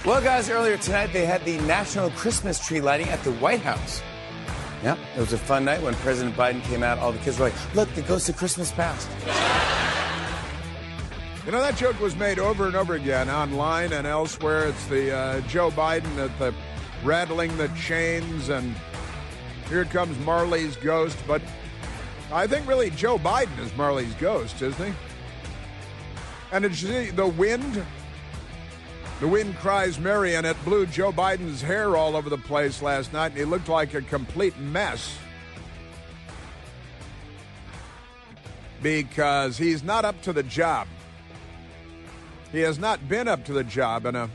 Well, guys, earlier tonight, they had the national Christmas tree lighting at the White House. Yeah, it was a fun night when President Biden came out. All the kids were like, look, the ghost of Christmas past. You know, that joke was made over and over again online and elsewhere. It's the Joe Biden at the rattling the chains, and here comes Marley's ghost. But I think really Joe Biden is Marley's ghost, isn't he? And did you see the wind? The wind cries merry, and it blew Joe Biden's hair all over the place last night, and he looked like a complete mess because he's not up to the job. He has not been up to the job in a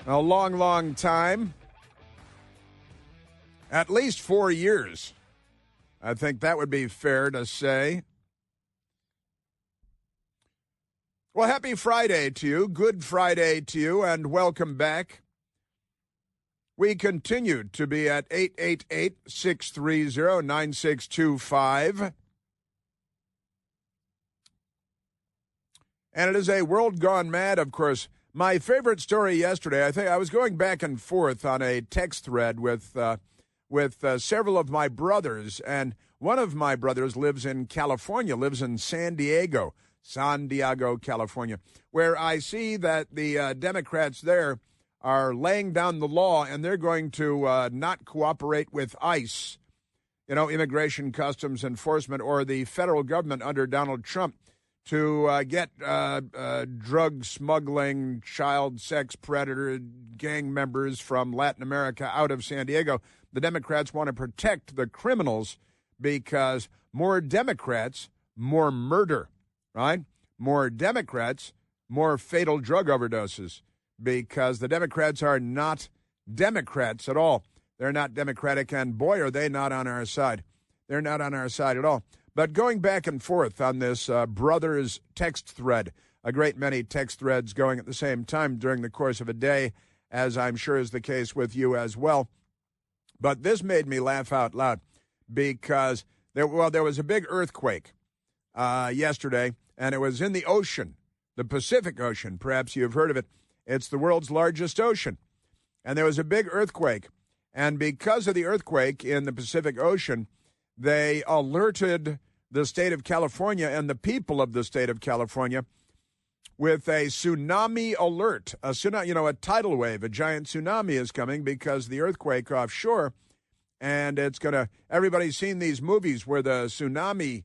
long, long time. At least 4 years. I think that would be fair to say. Well, happy Friday to you, Good Friday to you, and welcome back. We continue to be at 888-630-9625. And it is a world gone mad, of course. My favorite story yesterday, I think I was going back and forth on a text thread with several of my brothers, and one of my brothers lives in California, lives in San Diego, California, where I see that the Democrats there are laying down the law, and they're going to not cooperate with ICE, Immigration Customs Enforcement, or the federal government under Donald Trump to get drug smuggling, child sex predator gang members from Latin America out of San Diego. The Democrats want to protect the criminals because more Democrats, more murder. Right? More Democrats, more fatal drug overdoses, because the Democrats are not Democrats at all. They're not democratic, and boy, are they not on our side. They're not on our side at all. But going back and forth on this brothers text thread, a great many text threads going at the same time during the course of a day, as I'm sure is the case with you as well. But this made me laugh out loud because there was a big earthquake yesterday. And it was in the ocean, the Pacific Ocean. Perhaps you've heard of it. It's the world's largest ocean. And there was a big earthquake. And because of the earthquake in the Pacific Ocean, they alerted the state of California and the people of the state of California with a tsunami alert. A tidal wave, a giant tsunami is coming because of the earthquake offshore. And everybody's seen these movies where the tsunami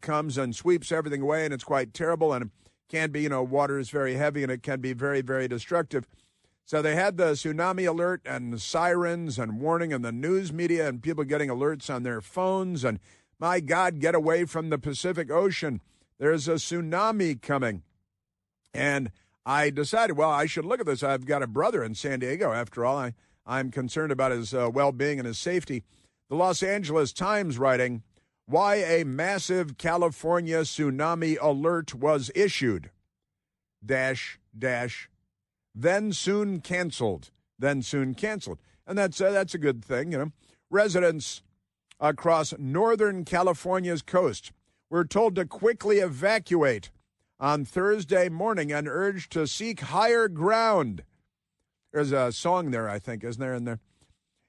comes and sweeps everything away, and it's quite terrible, and it can be, water is very heavy, and it can be very, very destructive. So they had the tsunami alert and sirens and warning, and the news media and people getting alerts on their phones, and my God, get away from the Pacific Ocean. There's a tsunami coming. And I decided, well, I should look at this. I've got a brother in San Diego, after all. I'm concerned about his well-being and his safety. The Los Angeles Times writing, why a massive California tsunami alert was issued, -- then soon canceled. And that's a good thing, Residents across Northern California's coast were told to quickly evacuate on Thursday morning and urged to seek higher ground. There's a song there, I think, isn't there, in there?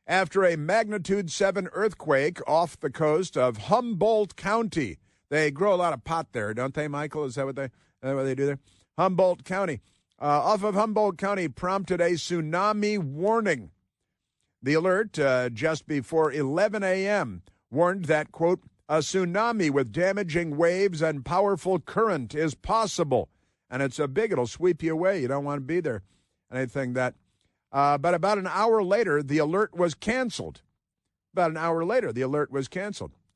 After a magnitude 7 earthquake off the coast of Humboldt County. They grow a lot of pot there, don't they, Michael? Is that what they do there? Humboldt County. Off of Humboldt County prompted a tsunami warning. The alert, just before 11 a.m., warned that, quote, a tsunami with damaging waves and powerful current is possible. And it'll sweep you away. You don't want to be there. Anything that. But about an hour later, the alert was canceled.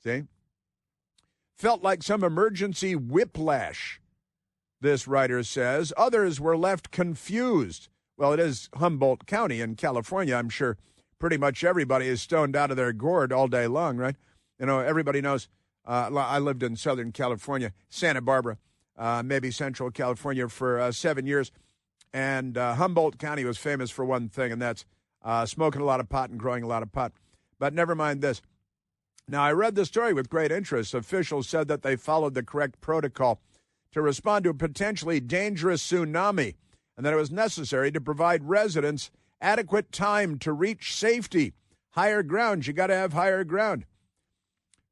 See? Felt like some emergency whiplash, this writer says. Others were left confused. Well, it is Humboldt County in California. I'm sure pretty much everybody is stoned out of their gourd all day long, right? Everybody knows. I lived in Southern California, Santa Barbara, maybe Central California for 7 years. And Humboldt County was famous for one thing, and that's smoking a lot of pot and growing a lot of pot. But never mind this. Now, I read the story with great interest. Officials said that they followed the correct protocol to respond to a potentially dangerous tsunami and that it was necessary to provide residents adequate time to reach safety. Higher ground, you got to have higher ground.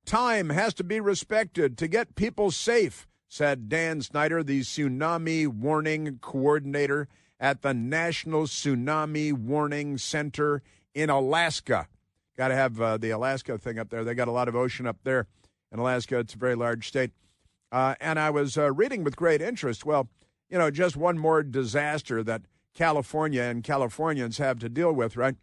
Time has to be respected to get people safe, said Dan Snyder, the tsunami warning coordinator at the National Tsunami Warning Center in Alaska. Got to have the Alaska thing up there. They got a lot of ocean up there in Alaska. It's a very large state. And I was reading with great interest. Well, you know, just one more disaster that California and Californians have to deal with, right?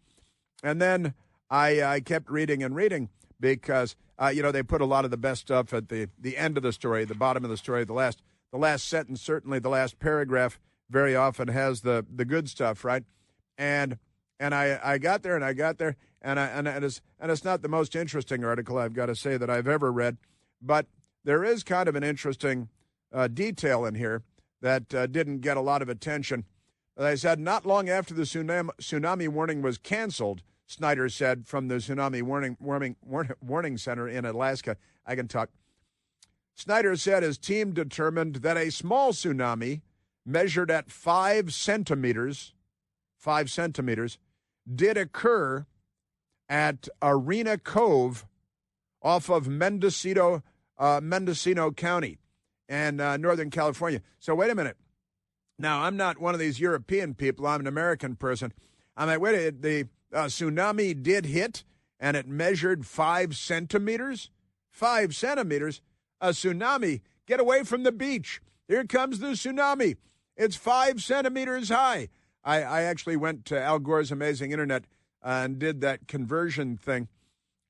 And then I kept reading and reading because, they put a lot of the best stuff at the end of the story, the bottom of the story, the last sentence, certainly the last paragraph very often has the good stuff, right? And I got there, and it's not the most interesting article, I've got to say, that I've ever read, but there is kind of an interesting detail in here that didn't get a lot of attention. They said not long after the tsunami warning was canceled, Snyder said from the Tsunami Warning Center in Alaska. I can talk. Snyder said his team determined that a small tsunami measured at 5 centimeters, did occur at Arena Cove off of Mendocino County and Northern California. So wait a minute. Now, I'm not one of these European people. I'm an American person. I'm like, wait, the tsunami did hit, and it measured 5 centimeters? 5 centimeters? A tsunami. Get away from the beach. Here comes the tsunami. It's 5 centimeters high. I actually went to Al Gore's Amazing Internet and did that conversion thing,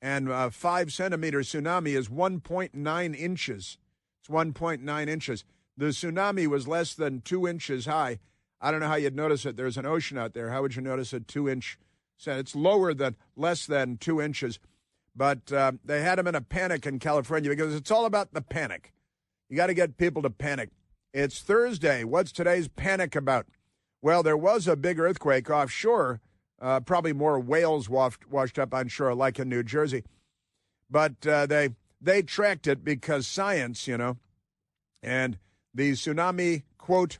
and 5 centimeter tsunami is 1.9 inches. It's 1.9 inches. The tsunami was less than 2 inches high. I don't know how you'd notice it. There's an ocean out there. How would you notice a 2-inch? It's less than 2 inches. But they had them in a panic in California because it's all about the panic. You got to get people to panic. It's Thursday. What's today's panic about? Well, there was a big earthquake offshore, probably more whales washed up on shore, like in New Jersey. But they tracked it because science, and the tsunami, quote,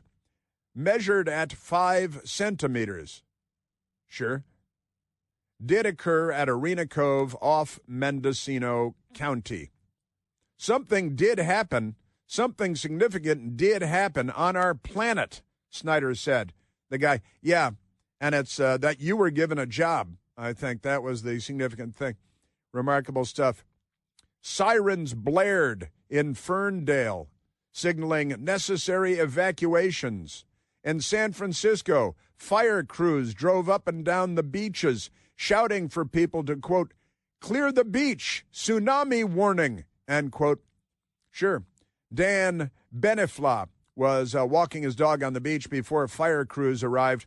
measured at 5 centimeters, sure, did occur at Arena Cove off Mendocino County. Something did happen. Something significant did happen on our planet, Snyder said. The guy, yeah, and it's that you were given a job. I think that was the significant thing. Remarkable stuff. Sirens blared in Ferndale, signaling necessary evacuations. In San Francisco, fire crews drove up and down the beaches, shouting for people to, quote, clear the beach, tsunami warning, end quote. Sure. Dan Benifla was walking his dog on the beach before fire crews arrived.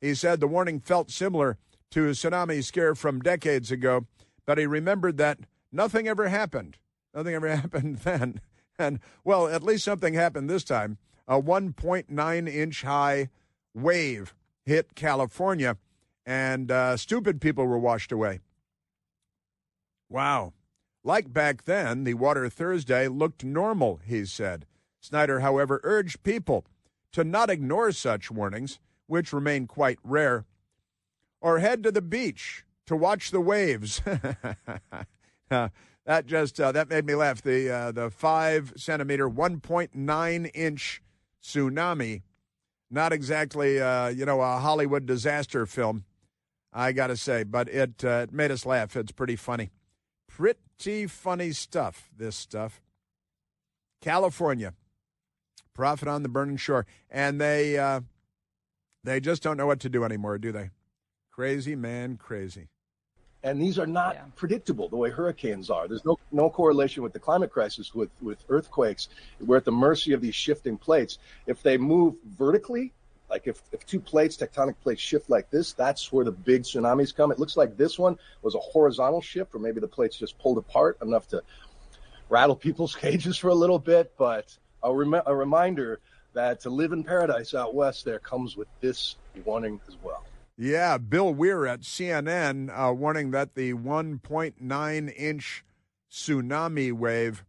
He said the warning felt similar to a tsunami scare from decades ago, but he remembered that nothing ever happened. Nothing ever happened then. And, well, at least something happened this time. A 1.9-inch high wave hit California, and stupid people were washed away. Wow. Like back then, the water Thursday looked normal, he said. Snyder, however, urged people to not ignore such warnings, which remain quite rare, or head to the beach to watch the waves. That made me laugh. The 5 centimeter, 1.9-inch tsunami, not exactly a Hollywood disaster film, I got to say, but it made us laugh. It's pretty funny. Pretty funny stuff, this stuff. California, profit on the burning shore. And they just don't know what to do anymore, do they? Crazy, man, crazy. And these are not predictable the way hurricanes are. There's no correlation with the climate crisis with earthquakes. We're at the mercy of these shifting plates. If they move vertically, like if 2 plates, tectonic plates shift like this, that's where the big tsunamis come. It looks like this one was a horizontal shift, or maybe the plates just pulled apart enough to rattle people's cages for a little bit. But a reminder that to live in paradise out west there comes with this warning as well. Yeah, Bill Weir at CNN warning that the 1.9-inch tsunami wave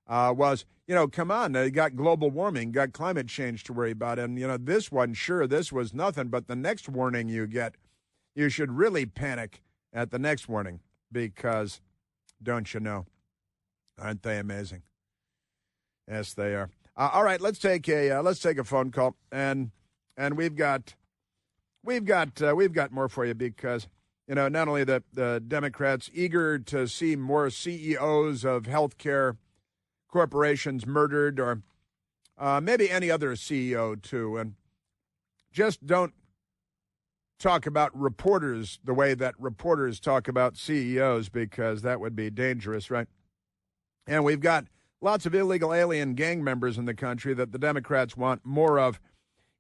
was, come on, you got global warming, got climate change to worry about. And, this one, sure, this was nothing. But the next warning you get, you should really panic at the next warning because, don't you know, aren't they amazing? Yes, they are. All right, let's take a phone call, and we've got more for you because not only the Democrats eager to see more CEOs of healthcare corporations murdered, or maybe any other CEO too, and just don't talk about reporters the way that reporters talk about CEOs because that would be dangerous, right? And we've got lots of illegal alien gang members in the country that the Democrats want more of.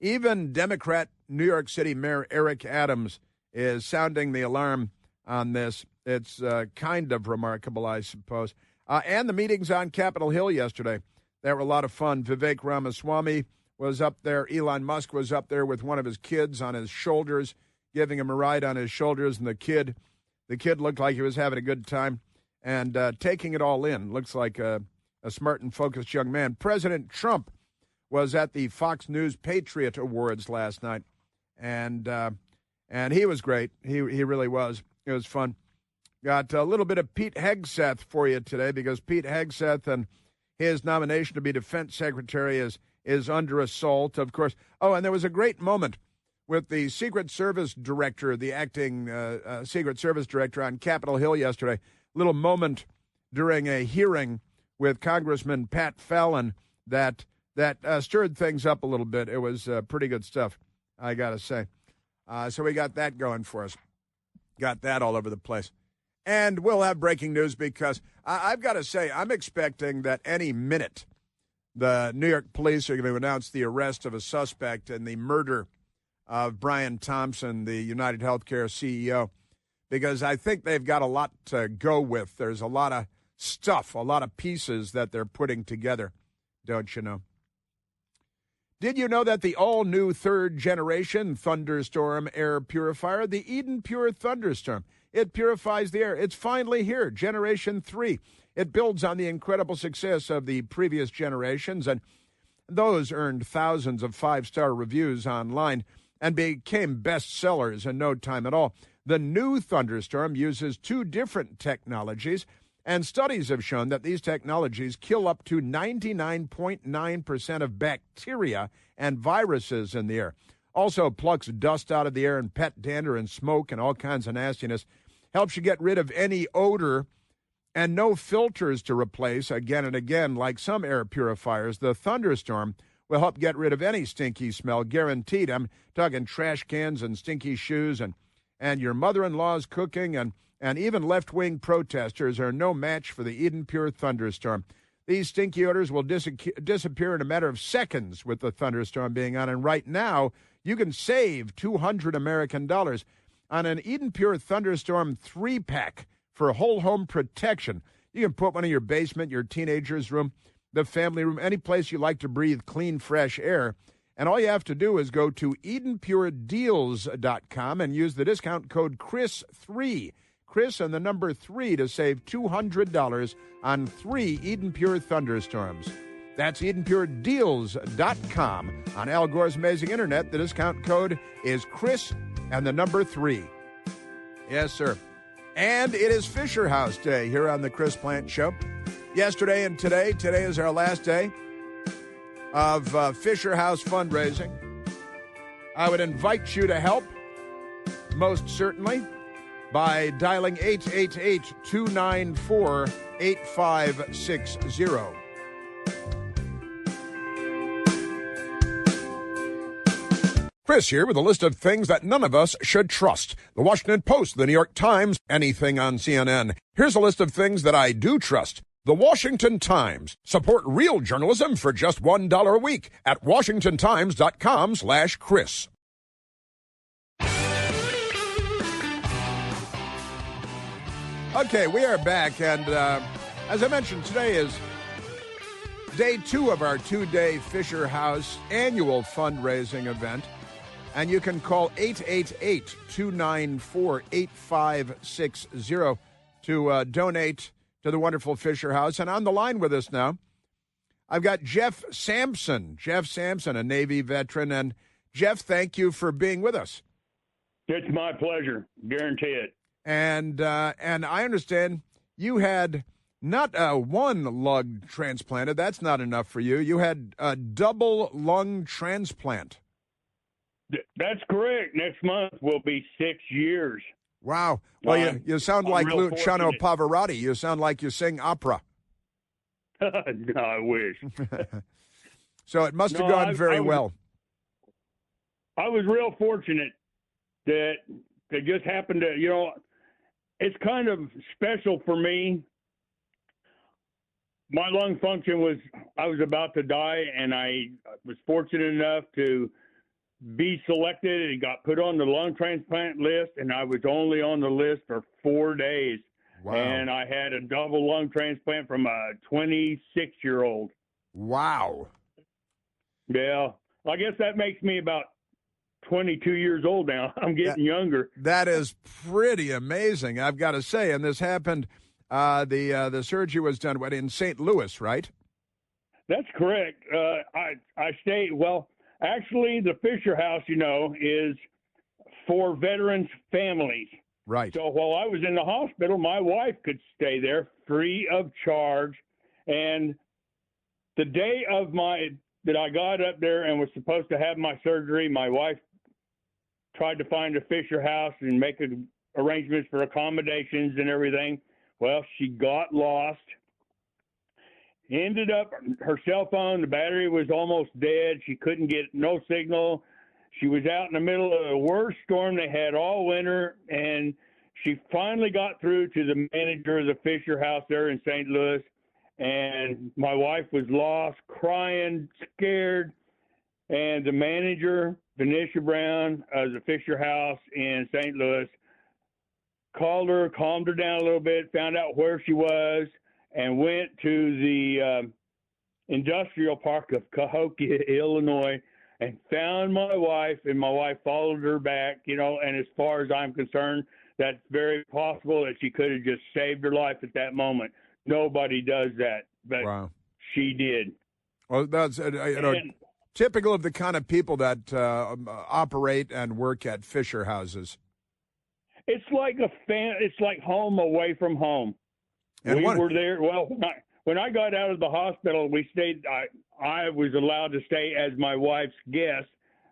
Even Democrat New York City Mayor Eric Adams is sounding the alarm on this. It's kind of remarkable, I suppose. And the meetings on Capitol Hill yesterday, they were a lot of fun. Vivek Ramaswamy was up there. Elon Musk was up there with one of his kids on his shoulders, giving him a ride on his shoulders. And the kid looked like he was having a good time and taking it all in. Looks like a smart and focused young man. President Trump was at the Fox News Patriot Awards last night, and he was great. He really was. It was fun. Got a little bit of Pete Hegseth for you today because Pete Hegseth and his nomination to be defense secretary is under assault, of course. Oh, and there was a great moment with the Secret Service director, the acting Secret Service director on Capitol Hill yesterday. Little moment during a hearing with Congressman Pat Fallon that stirred things up a little bit. It was pretty good stuff, I got to say. So we got that going for us. Got that all over the place. And we'll have breaking news because I've got to say, I'm expecting that any minute the New York police are going to announce the arrest of a suspect in the murder of Brian Thompson, the United Healthcare CEO, because I think they've got a lot to go with. There's a lot of stuff, a lot of pieces that they're putting together, don't you know? Did you know that the all-new third-generation Thunderstorm air purifier, the Eden Pure Thunderstorm, it purifies the air. It's finally here, Generation 3. It builds on the incredible success of the previous generations, and those earned thousands of five-star reviews online and became bestsellers in no time at all. The new Thunderstorm uses two different technologies, and studies have shown that these technologies kill up to 99.9% of bacteria and viruses in the air. Also plucks dust out of the air and pet dander and smoke and all kinds of nastiness. Helps you get rid of any odor and no filters to replace again and again like some air purifiers. The Thunderstorm will help get rid of any stinky smell, guaranteed. I'm talking trash cans and stinky shoes and your mother-in-law's cooking and even left-wing protesters are no match for the Eden Pure Thunderstorm. These stinky odors will disappear in a matter of seconds with the Thunderstorm being on. And right now, you can save $200 American on an Eden Pure Thunderstorm 3-pack for whole home protection. You can put one in your basement, your teenager's room, the family room, any place you like to breathe clean, fresh air. And all you have to do is go to EdenPureDeals.com and use the discount code Chris3. Chris and the number 3 to save $200 on 3 Eden Pure Thunderstorms. That's EdenPureDeals.com. On Al Gore's amazing internet, the discount code is Chris and the number 3. Yes, sir. And it is Fisher House Day here on the Chris Plant Show. Yesterday and today is our last day of Fisher House fundraising. I would invite you to help, most certainly, by dialing 888-294-8560. Chris here with a list of things that none of us should trust. The Washington Post, the New York Times, anything on CNN. Here's a list of things that I do trust. The Washington Times. Support real journalism for just $1 a week at WashingtonTimes.com/Chris. Okay, we are back, and as I mentioned, today is day 2 of our 2-day Fisher House annual fundraising event, and you can call 888-294-8560 to donate to the wonderful Fisher House. And on the line with us now I've got Jeff Sampson. Jeff Sampson, a Navy veteran. And, Jeff, thank you for being with us. It's my pleasure. Guarantee it. And I understand you had not one lung transplanted. That's not enough for you. You had a double lung transplant. That's correct. Next month will be 6 years. Wow. Well, you sound like Luciano fortunate. Pavarotti. You sound like you sing opera. No, I wish. So it must have gone very well. I was real fortunate that it just happened to, it's kind of special for me. My lung function I was about to die, and I was fortunate enough to be selected and got put on the lung transplant list, and I was only on the list for 4 days. Wow. And I had a double lung transplant from a 26-year-old. Wow. Yeah. I guess that makes me about 22 years old now. I'm getting younger. That is pretty amazing, I've got to say. And this happened, the surgery was done in St. Louis, right? That's correct. I stayed, actually the Fisher House, is for veterans' families. Right. So while I was in the hospital, my wife could stay there free of charge. And the day that I got up there and was supposed to have my surgery, my wife tried to find a Fisher House and make arrangements for accommodations and everything. Well, she got lost. Ended up, her cell phone, the battery was almost dead. She couldn't get no signal. She was out in the middle of the worst storm they had all winter, and she finally got through to the manager of the Fisher House there in St. Louis, and my wife was lost, crying, scared, and the manager, Venetia Brown of the Fisher House in St. Louis, called her, calmed her down a little bit, found out where she was, and went to the industrial park of Cahokia, Illinois, and found my wife, and my wife followed her back, and as far as I'm concerned, that's very possible that she could have just saved her life at that moment. Nobody does that, but wow. She did. Well, that's typical of the kind of people that operate and work at Fisher houses. It's like it's like home away from home. And we were there. Well, when I got out of the hospital, we stayed. I was allowed to stay as my wife's guest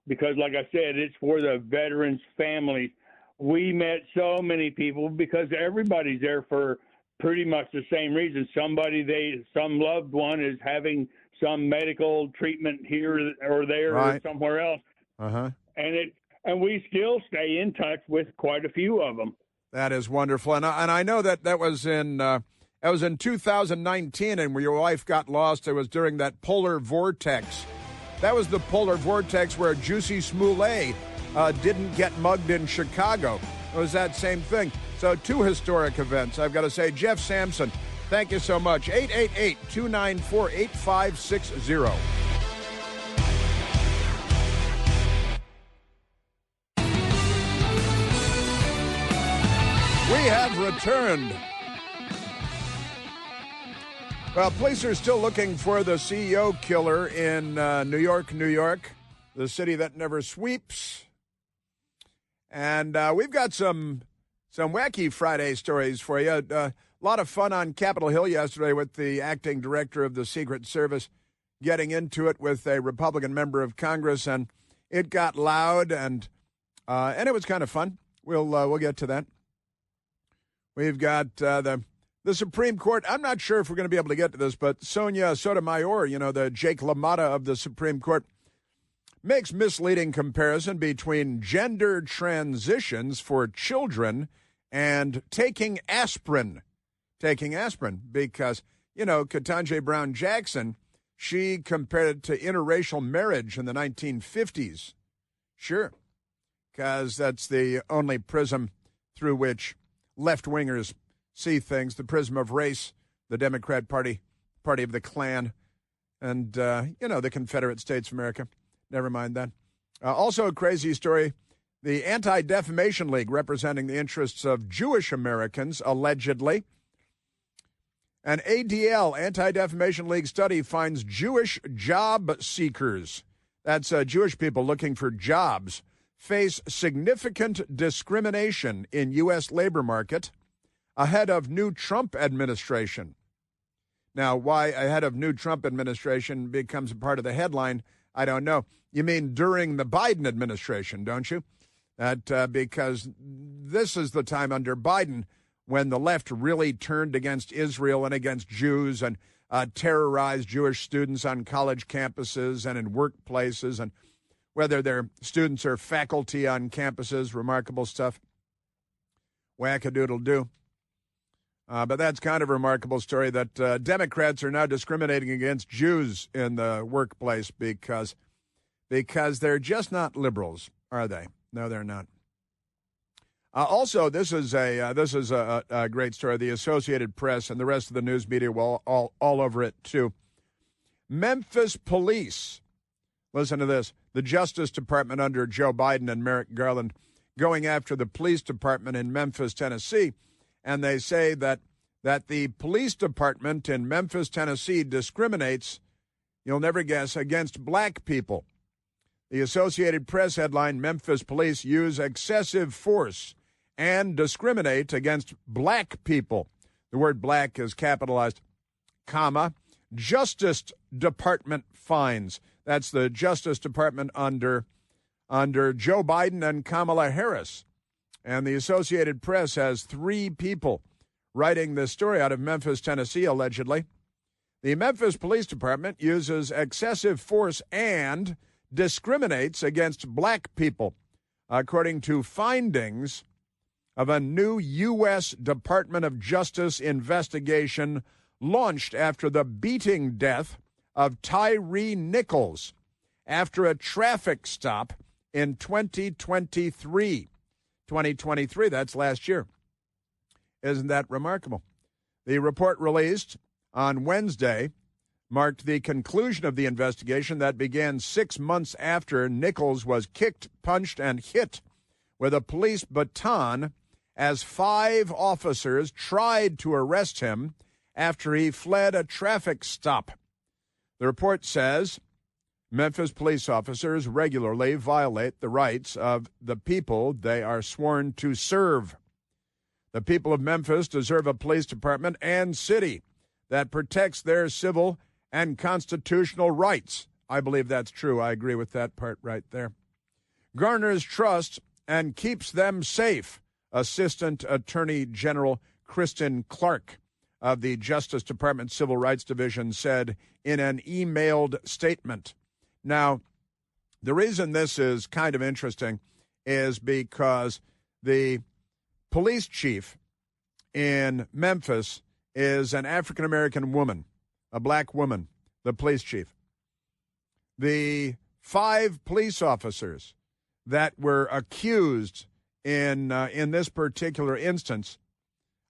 because, like I said, it's for the veterans' families. We met so many people because everybody's there for pretty much the same reason. Some loved one is having some medical treatment here or there right. or somewhere else. Uh-huh. And we still stay in touch with quite a few of them. That is wonderful. And I know that was in 2019, and where your wife got lost, it was during that polar vortex. That was the polar vortex where Juicy Smollett didn't get mugged in Chicago. It was that same thing. So 2 historic events. I've got to say, Jeff Sampson, thank you so much. 888-294-8560. We have returned. Well, police are still looking for the CEO killer in New York, the city that never sweeps. And we've got some wacky Friday stories for you. A lot of fun on Capitol Hill yesterday with the acting director of the Secret Service getting into it with a Republican member of Congress, and it got loud, and it was kind of fun. We'll get to that. We've got the Supreme Court. I'm not sure if we're going to be able to get to this, but Sonia Sotomayor, the Jake LaMotta of the Supreme Court, makes misleading comparison between gender transitions for children and taking aspirin. Because, Ketanji Brown Jackson, she compared it to interracial marriage in the 1950s. Sure, because that's the only prism through which left-wingers see things, the prism of race, the Democrat Party of the Klan, and, the Confederate States of America. Never mind that. Also a crazy story, the Anti-Defamation League representing the interests of Jewish Americans, allegedly. An ADL, Anti-Defamation League study, finds Jewish job seekers, that's Jewish people looking for jobs, face significant discrimination in U.S. labor market ahead of new Trump administration. Now, why ahead of new Trump administration becomes a part of the headline, I don't know. You mean during the Biden administration, don't you? Because this is the time under Biden when the left really turned against Israel and against Jews and terrorized Jewish students on college campuses and in workplaces, and whether their students or faculty on campuses, remarkable stuff. Wackadoodle-doo. But that's kind of a remarkable story that Democrats are now discriminating against Jews in the workplace because they're just not liberals, are they? No, they're not. Also, this is a great story. The Associated Press and the rest of the news media will all over it too. Memphis police. Listen to this. The Justice Department under Joe Biden and Merrick Garland going after the police department in Memphis, Tennessee. And they say that the police department in Memphis, Tennessee discriminates, you'll never guess, against black people. The Associated Press headline, Memphis police use excessive force and discriminate against black people. The word black is capitalized, comma, Justice Department fines. That's the Justice Department under Joe Biden and Kamala Harris. And the Associated Press has 3 people writing this story out of Memphis, Tennessee, allegedly. The Memphis Police Department uses excessive force and discriminates against black people, according to findings of a new U.S. Department of Justice investigation launched after the beating death of Tyree Nichols after a traffic stop in 2023. 2023, that's last year. Isn't that remarkable? The report released on Wednesday marked the conclusion of the investigation that began 6 months after Nichols was kicked, punched, and hit with a police baton as 5 officers tried to arrest him after he fled a traffic stop. The report says Memphis police officers regularly violate the rights of the people they are sworn to serve. The people of Memphis deserve a police department and city that protects their civil and constitutional rights. I believe that's true. I agree with that part right there. Garners trust and keeps them safe, Assistant Attorney General Kristen Clark of the Justice Department Civil Rights Division said in an emailed statement. Now, the reason this is kind of interesting is because the police chief in Memphis is an African-American woman, a black woman, the police chief. The 5 police officers that were accused in this particular instance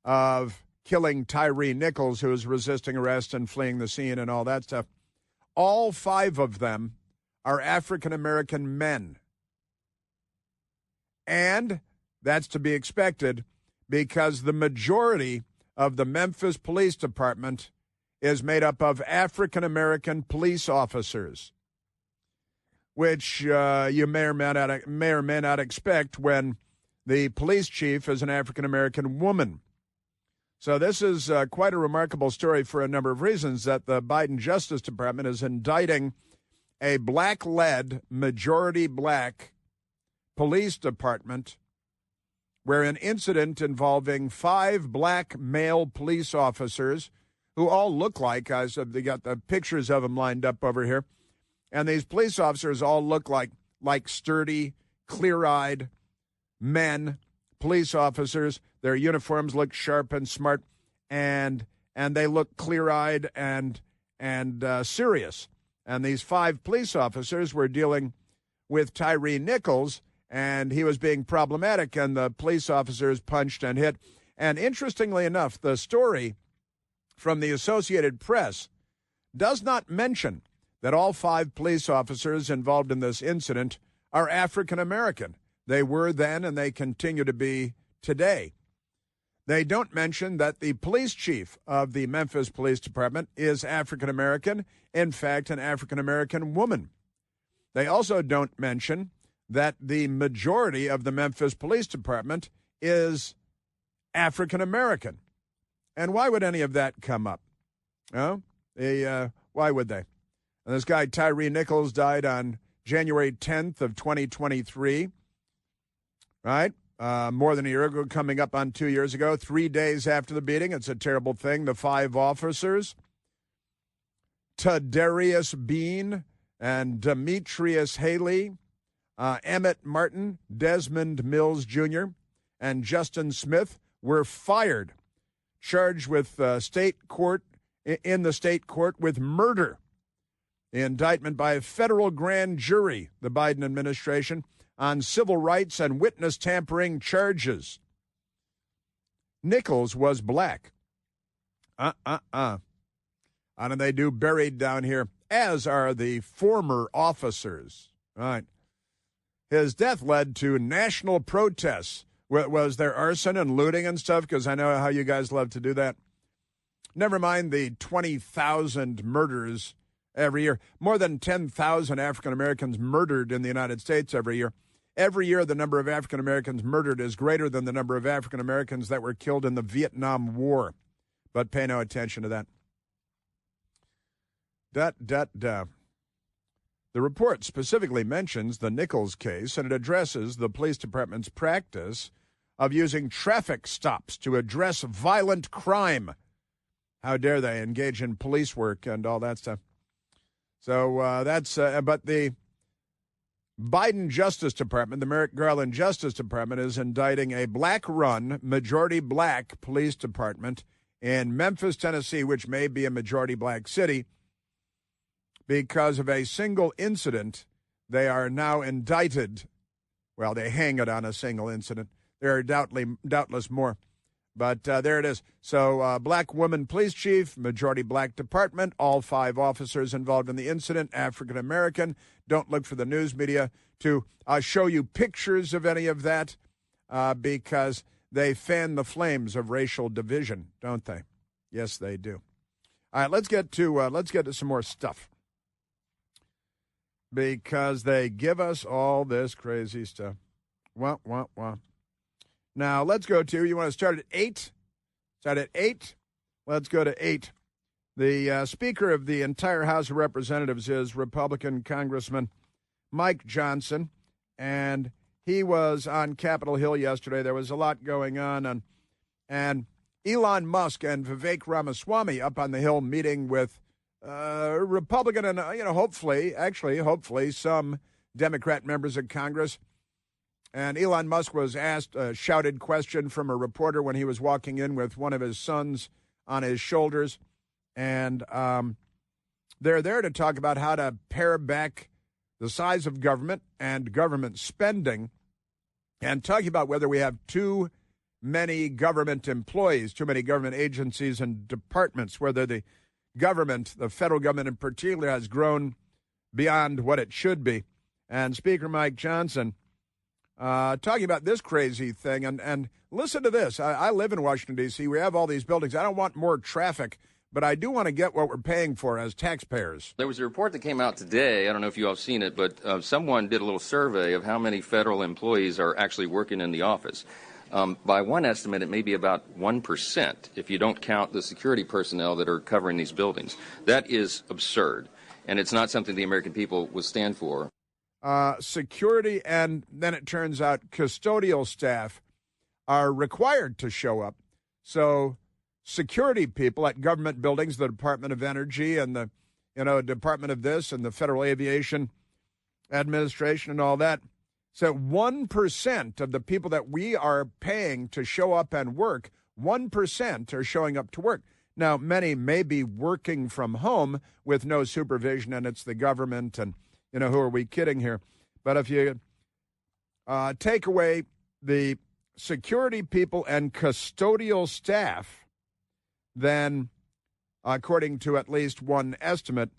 of killing Tyree Nichols, who was resisting arrest and fleeing the scene and all that stuff, all 5 of them are African-American men. And that's to be expected because the majority of the Memphis Police Department is made up of African-American police officers, which you may or may not expect when the police chief is an African-American woman. So this is quite a remarkable story for a number of reasons, that the Biden Justice Department is indicting a black-led, majority-black police department where an incident involving 5 black male police officers who all look like, they got the pictures of them lined up over here, and these police officers all look like sturdy, clear-eyed men, police officers. Their uniforms look sharp and smart, and they look clear-eyed and serious. And these 5 police officers were dealing with Tyree Nichols, and he was being problematic, and the police officers punched and hit. And interestingly enough, the story from the Associated Press does not mention that all 5 police officers involved in this incident are African American. They were then, and they continue to be today. They don't mention that the police chief of the Memphis Police Department is African American, in fact, an African American woman. They also don't mention that the majority of the Memphis Police Department is African American. And why would any of that come up? Oh, why would they? And this guy, Tyree Nichols, died on January 10th of 2023, right? More than a year ago, coming up on 2 years ago, 3 days after the beating. It's a terrible thing. The 5 officers, Tadarius Bean and Demetrius Haley, Emmett Martin, Desmond Mills Jr., and Justin Smith were fired, charged with in the state court with murder. The indictment by a federal grand jury, the Biden administration, on civil rights and witness tampering charges. Nichols was black. How do they do buried down here? As are the former officers. Right. His death led to national protests. Was there arson and looting and stuff? Because I know how you guys love to do that. Never mind the 20,000 murders every year. More than 10,000 African Americans murdered in the United States every year. Every year, the number of African Americans murdered is greater than the number of African Americans that were killed in the Vietnam War. But pay no attention to that. The report specifically mentions the Nichols case, and it addresses the police department's practice of using traffic stops to address violent crime. How dare they engage in police work and all that stuff. So but the Biden Justice Department, the Merrick Garland Justice Department, is indicting a black-run, majority-black police department in Memphis, Tennessee, which may be a majority-black city, because of a single incident. They are now indicted. Well, they hang it on a single incident. There are doubtless more. But there it is. So black woman police chief, majority black department, all 5 officers involved in the incident, African American. Don't look for the news media to show you pictures of any of that because they fan the flames of racial division, don't they? Yes, they do. All right, let's get to some more stuff, because they give us all this crazy stuff. Wah. Now, let's go to, you want to start at 8? Start at 8? Let's go to 8. The Speaker of the entire House of Representatives is Republican Congressman Mike Johnson, and he was on Capitol Hill yesterday. There was a lot going on, and Elon Musk and Vivek Ramaswamy up on the Hill meeting with Republican and, hopefully some Democrat members of Congress. And Elon Musk was asked a shouted question from a reporter when he was walking in with one of his sons on his shoulders. And they're there to talk about how to pare back the size of government and government spending, and talking about whether we have too many government employees, too many government agencies and departments, whether the government, the federal government in particular, has grown beyond what it should be. And Speaker Mike Johnson talking about this crazy thing. And listen to this. I live in Washington, D.C. We have all these buildings. I don't want more traffic, but I do want to get what we're paying for as taxpayers. There was a report that came out today. I don't know if you all have seen it, but someone did a little survey of how many federal employees are actually working in the office. By one estimate, it may be about 1% if you don't count the security personnel that are covering these buildings. That is absurd, and it's not something the American people will stand for. Security, and then it turns out custodial staff are required to show up. So security people at government buildings, the Department of Energy and the Department of this and the Federal Aviation Administration and all that. So 1% of the people that we are paying to show up and work, 1% are showing up to work. Now, many may be working from home with no supervision, and it's the government, and, who are we kidding here? But if you take away the security people and custodial staff, then, according to at least one estimate,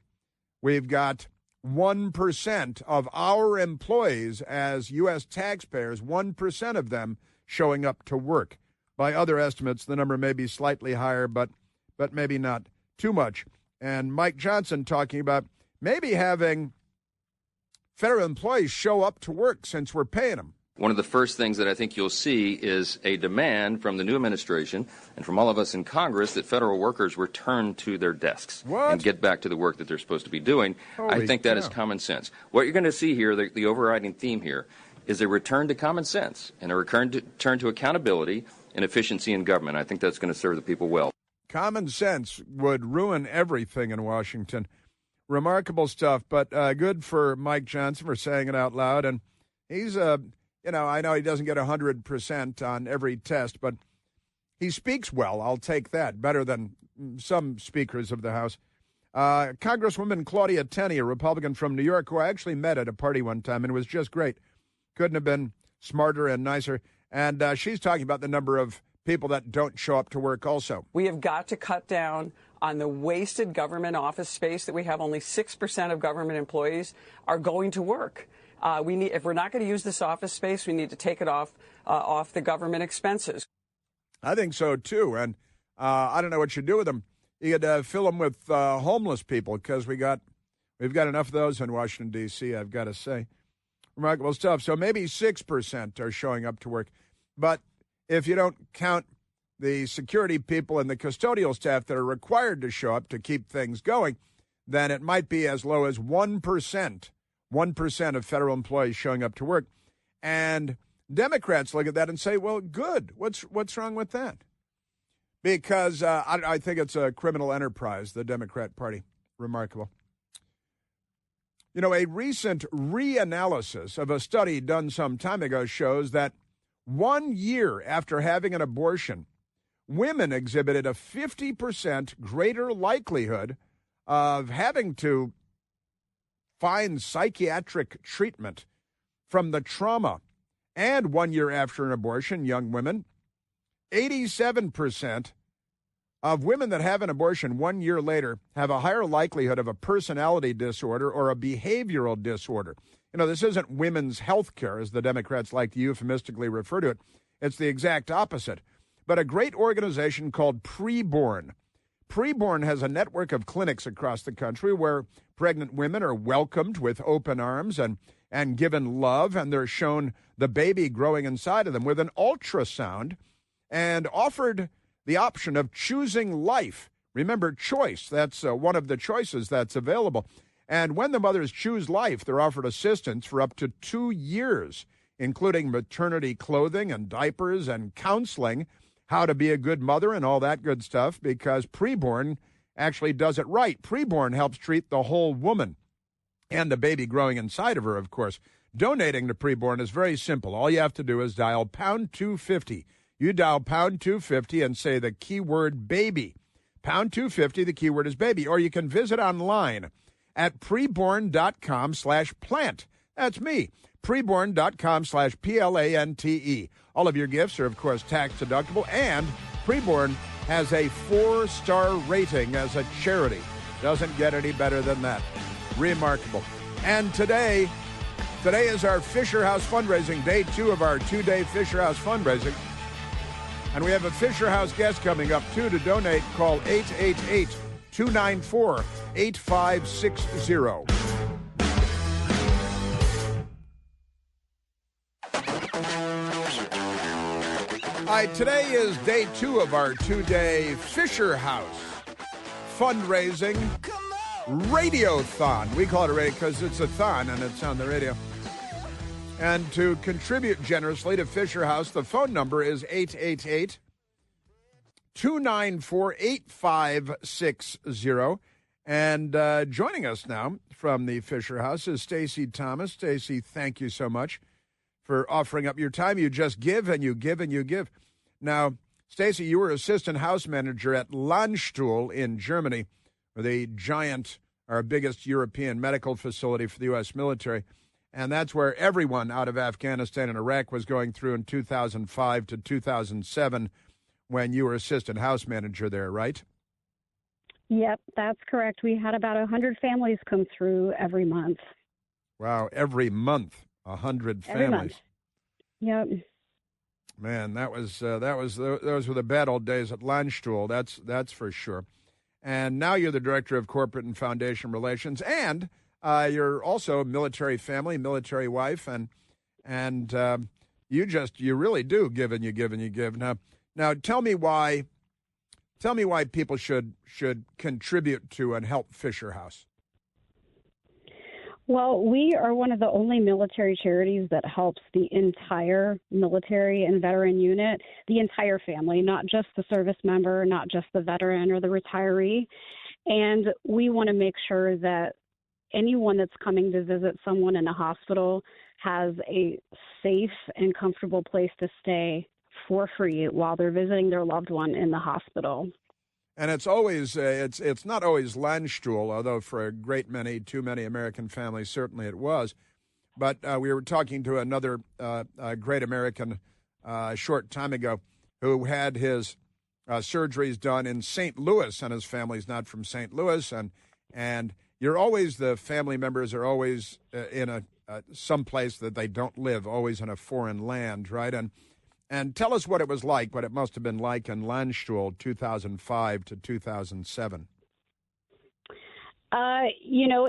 we've got 1% of our employees as U.S. taxpayers, 1% of them showing up to work. By other estimates, the number may be slightly higher, but maybe not too much. And Mike Johnson talking about maybe having federal employees show up to work since we're paying them. One of the first things that I think you'll see is a demand from the new administration and from all of us in Congress that federal workers return to their desks and get back to the work that they're supposed to be doing. I think that is common sense. What you're going to see here, the overriding theme here, is a return to common sense and a return to accountability and efficiency in government. I think that's going to serve the people well. Common sense would ruin everything in Washington. Remarkable stuff, but good for Mike Johnson for saying it out loud. And he's I know he doesn't get 100% on every test, but he speaks well. I'll take that. Better than some speakers of the House. Congresswoman Claudia Tenney, a Republican from New York, who I actually met at a party one time and was just great. Couldn't have been smarter and nicer. And she's talking about the number of people that don't show up to work also. We have got to cut down on the wasted government office space that we have. Only 6% of government employees are going to work. If we're not going to use this office space, we need to take it off the government expenses. I think so, too. And I don't know what you do with them. You could fill them with homeless people because we've got enough of those in Washington, D.C., I've got to say. Remarkable stuff. So maybe 6% are showing up to work. But if you don't count the security people and the custodial staff that are required to show up to keep things going, then it might be as low as 1%. 1% of federal employees showing up to work. And Democrats look at that and say, well, good. What's wrong with that? Because I think it's a criminal enterprise, the Democrat Party. Remarkable. You know, a recent reanalysis of a study done some time ago shows that 1 year after having an abortion, women exhibited a 50% greater likelihood of having to find psychiatric treatment from the trauma. And 1 year after an abortion, young women, 87% of women that have an abortion 1 year later have a higher likelihood of a personality disorder or a behavioral disorder. You know, this isn't women's health care, as the Democrats like to euphemistically refer to it. It's the exact opposite. But a great organization called Preborn. Preborn has a network of clinics across the country where pregnant women are welcomed with open arms and given love, and they're shown the baby growing inside of them with an ultrasound and offered the option of choosing life. Remember, choice, that's one of the choices that's available. And when the mothers choose life, they're offered assistance for up to 2 years, including maternity clothing and diapers and counseling, how to be a good mother and all that good stuff, because Preborn actually does it right. Preborn helps treat the whole woman and the baby growing inside of her, of course. Donating to Preborn is very simple. All you have to do is dial pound 250. You dial pound 250 and say the keyword baby. Pound 250, the keyword is baby. Or you can visit online at preborn.com/plant. That's me. Preborn.com/PLANTE. All of your gifts are, of course, tax deductible, and Preborn has a 4-star rating as a charity. Doesn't get any better than that. Remarkable. And today is our Fisher House fundraising, day 2 of our 2-day Fisher House fundraising. And we have a Fisher House guest coming up, too. To donate, call 888-294-8560. All right, today is day 2 of our 2-day Fisher House fundraising radiothon. We call it a radio because it's a thon and it's on the radio. And to contribute generously to Fisher House, the phone number is 888-294-8560. And joining us now from the Fisher House is Stacey Thomas. Stacey, thank you so much for offering up your time. You just give and you give and you give. Now, Stacey, you were assistant house manager at Landstuhl in Germany, the giant, our biggest European medical facility for the U.S. military. And that's where everyone out of Afghanistan and Iraq was going through in 2005 to 2007 when you were assistant house manager there, right? Yep, that's correct. We had about 100 families come through every month. Wow, every month, 100 families. Every month. Yep. Man, those were the bad old days at Landstuhl. That's for sure. And now you're the director of corporate and foundation relations, and you're also a military family, military wife, and you really do give and you give and you give. Now tell me why people should contribute to and help Fisher House. Well, we are one of the only military charities that helps the entire military and veteran unit, the entire family, not just the service member, not just the veteran or the retiree. And we want to make sure that anyone that's coming to visit someone in a hospital has a safe and comfortable place to stay for free while they're visiting their loved one in the hospital. And it's always it's not always Landstuhl, although for a great many, too many American families, certainly it was. But we were talking to another great American a short time ago who had his surgeries done in St. Louis, and his family's not from St. Louis. And you're always, the family members are always in some place that they don't live, always in a foreign land, right? And tell us what it was like, what it must have been like in Landstuhl 2005 to 2007.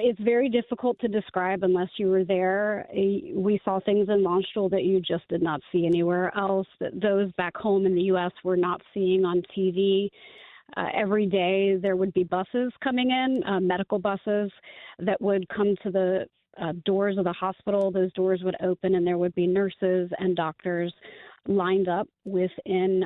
It's very difficult to describe unless you were there. We saw things in Landstuhl that you just did not see anywhere else, that those back home in the U.S. were not seeing on TV. Every day there would be buses coming in, medical buses that would come to the doors of the hospital. Those doors would open and there would be nurses and doctors lined up within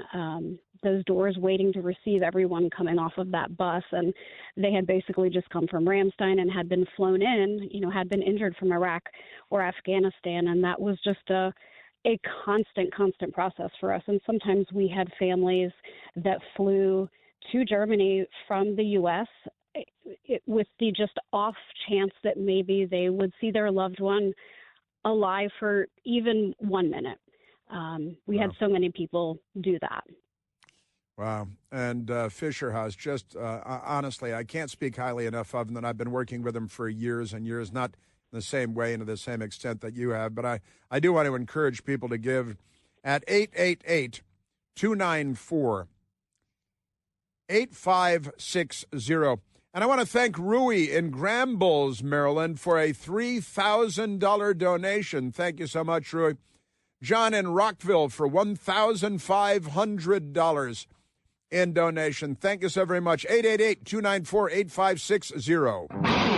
those doors waiting to receive everyone coming off of that bus. And they had basically just come from Ramstein and had been flown in, had been injured from Iraq or Afghanistan. And that was just a constant process for us. And sometimes we had families that flew to Germany from the U.S. with the just off chance that maybe they would see their loved one alive for even 1 minute. We had so many people do that. Wow. And Fisher House, just honestly, I can't speak highly enough of them, and I've been working with them for years and years, not in the same way and to the same extent that you have. But I do want to encourage people to give at 888-294-8560. And I want to thank Rui in Grambles, Maryland, for a $3,000 donation. Thank you so much, Rui. John in Rockville for $1,500 in donation. Thank you so very much. 888-294-8560.